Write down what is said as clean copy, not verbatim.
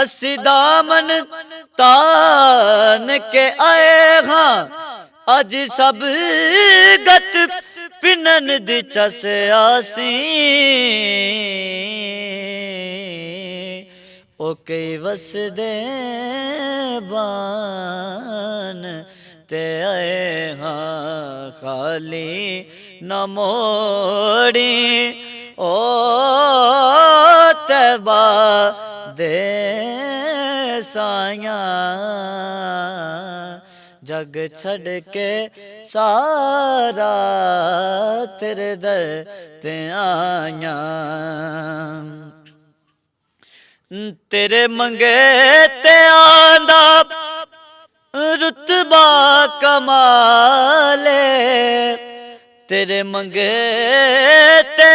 असी दामन तान के आए हाँ अज सब गत पिनन दी चस आसी ओ कई वसदे बान ते आए हाँ खाली न मोड़ी ओ तैबा दे साया जग छड़ के सारा तेरे दर ते आया तेरे मंगे ते आंदा रुतबा कमाले तेरे मंगे ते